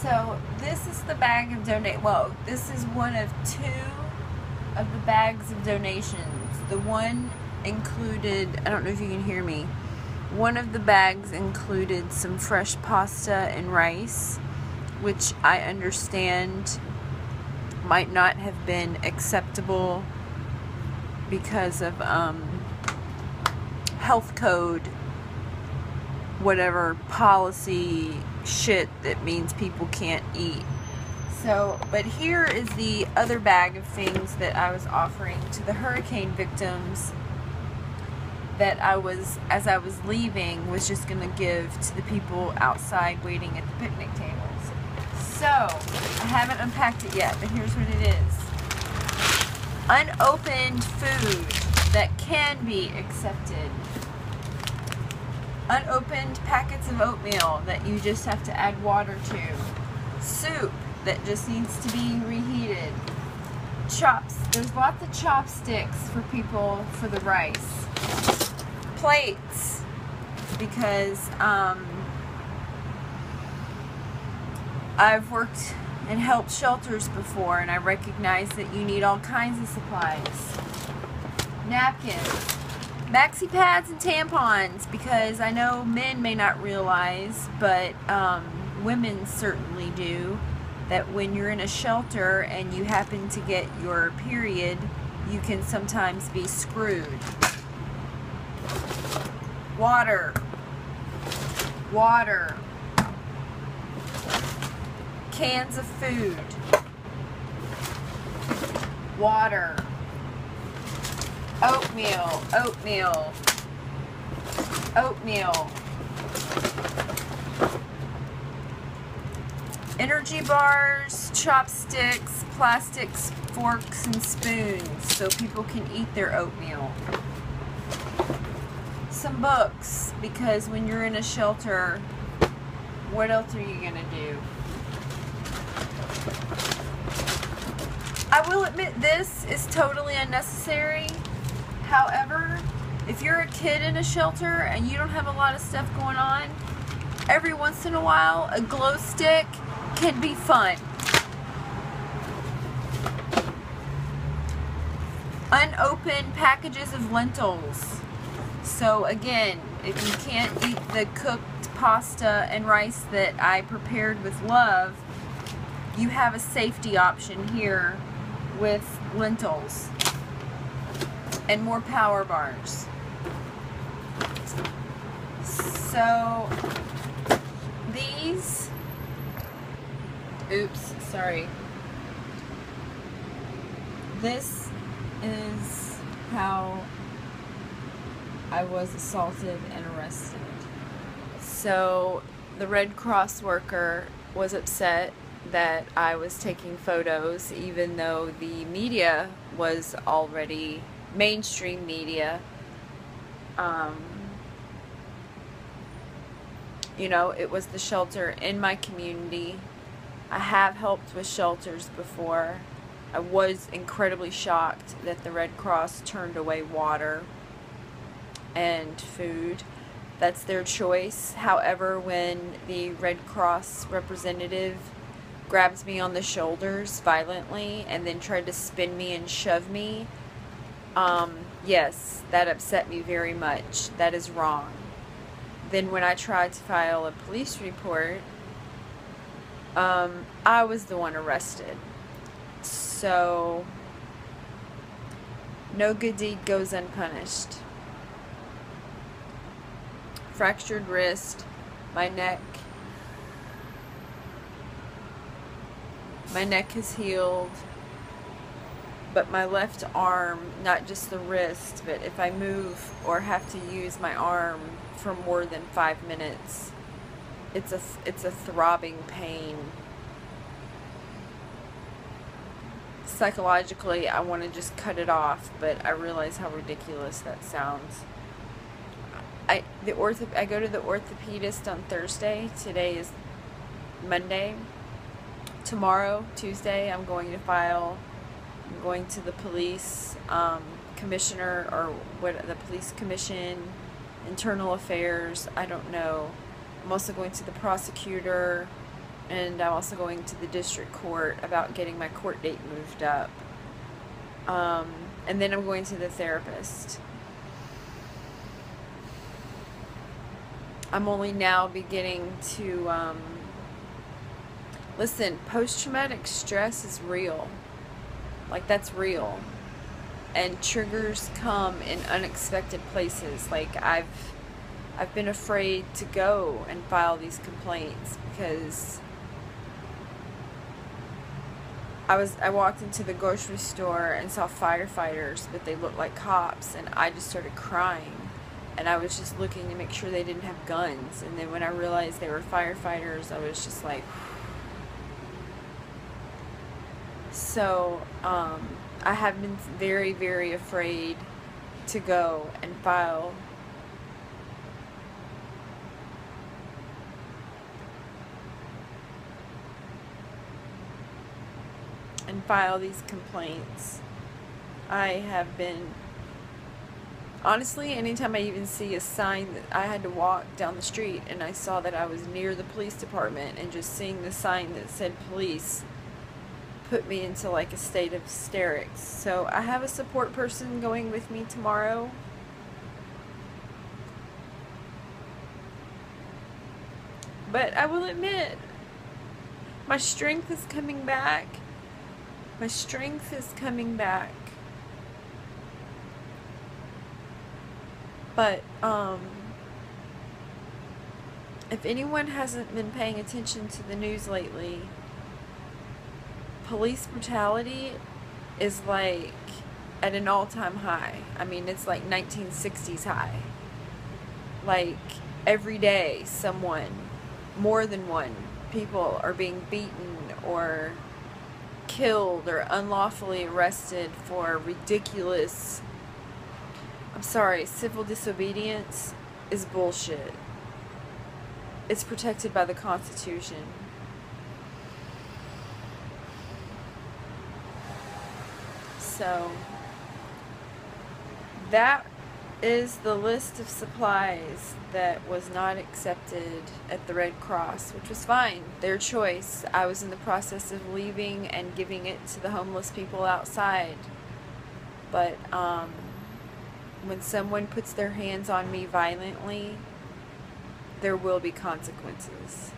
So this is the bag of this is one of two of the bags of donations. The one included, I don't know if you can hear me, one of the bags included some fresh pasta and rice, which I understand might not have been acceptable because of health code, whatever policy shit that means people can't eat. So, but here is the other bag of things that I was offering to the hurricane victims that as I was leaving, was just going to give to the people outside waiting at the picnic tables. So, I haven't unpacked it yet, but here's what it is. Unopened food that can be accepted. Unopened packets of oatmeal that you just have to add water to. Soup that just needs to be reheated. There's lots of chopsticks for people for the rice. Plates, because I've worked and helped shelters before, and I recognize that you need all kinds of supplies. Napkins. Maxi pads and tampons, because I know men may not realize, but women certainly do, that when you're in a shelter and you happen to get your period, you can sometimes be screwed. Water. Cans of food. Water. Oatmeal. Energy bars, chopsticks, plastics, forks, and spoons so people can eat their oatmeal. Some books, because when you're in a shelter, what else are you gonna do? I will admit this is totally unnecessary. However, if you're a kid in a shelter and you don't have a lot of stuff going on, every once in a while a glow stick can be fun. Unopened packages of lentils. So again, if you can't eat the cooked pasta and rice that I prepared with love, you have a safety option here with lentils and more power bars. So these, this is how I was assaulted and arrested. So the Red Cross worker was upset that I was taking photos, even though the media was already mainstream media. You know, it was the shelter in my community. I have helped with shelters before. I was incredibly shocked that the Red Cross turned away water and food. That's their choice. However, when the Red Cross representative grabs me on the shoulders violently and then tried to spin me and shove me, yes, that upset me very much. That is wrong. Then when I tried to file a police report, I was the one arrested. So, no good deed goes unpunished. Fractured wrist, my neck is healed, but my left arm, not just the wrist, but if I move or have to use my arm for more than 5 minutes, it's a throbbing pain. Psychologically, I want to just cut it off, but I realize how ridiculous that sounds. I go to the orthopedist on Thursday. Today is Monday. Tomorrow, Tuesday, I'm going to the police commissioner, or the police commission, internal affairs, I don't know. I'm also going to the prosecutor And I'm also going to the district court about getting my court date moved up. And then I'm going to the therapist. I'm only now beginning to, listen, post-traumatic stress is real. Like, that's real. And triggers come in unexpected places. Like, I've been afraid to go and file these complaints because I walked into the grocery store and saw firefighters, but they looked like cops, and I just started crying. And I was just looking to make sure they didn't have guns. And then when I realized they were firefighters, I was just like... So, I have been very, very afraid to go and file these complaints. I have been, honestly, anytime I even see a sign that I had to walk down the street and I saw that I was near the police department, and just seeing the sign that said police put me into like a state of hysterics. So I have a support person going with me tomorrow. But I will admit, my strength is coming back. My strength is coming back. But, if anyone hasn't been paying attention to the news lately, police brutality is like at an all-time high. I mean, it's like 1960s high. Like, every day someone, more than one, people are being beaten or killed or unlawfully arrested for ridiculous, I'm sorry, civil disobedience is bullshit. It's protected by the Constitution. So, that is the list of supplies that was not accepted at the Red Cross, which was fine, their choice. I was in the process of leaving and giving it to the homeless people outside. But when someone puts their hands on me violently, there will be consequences.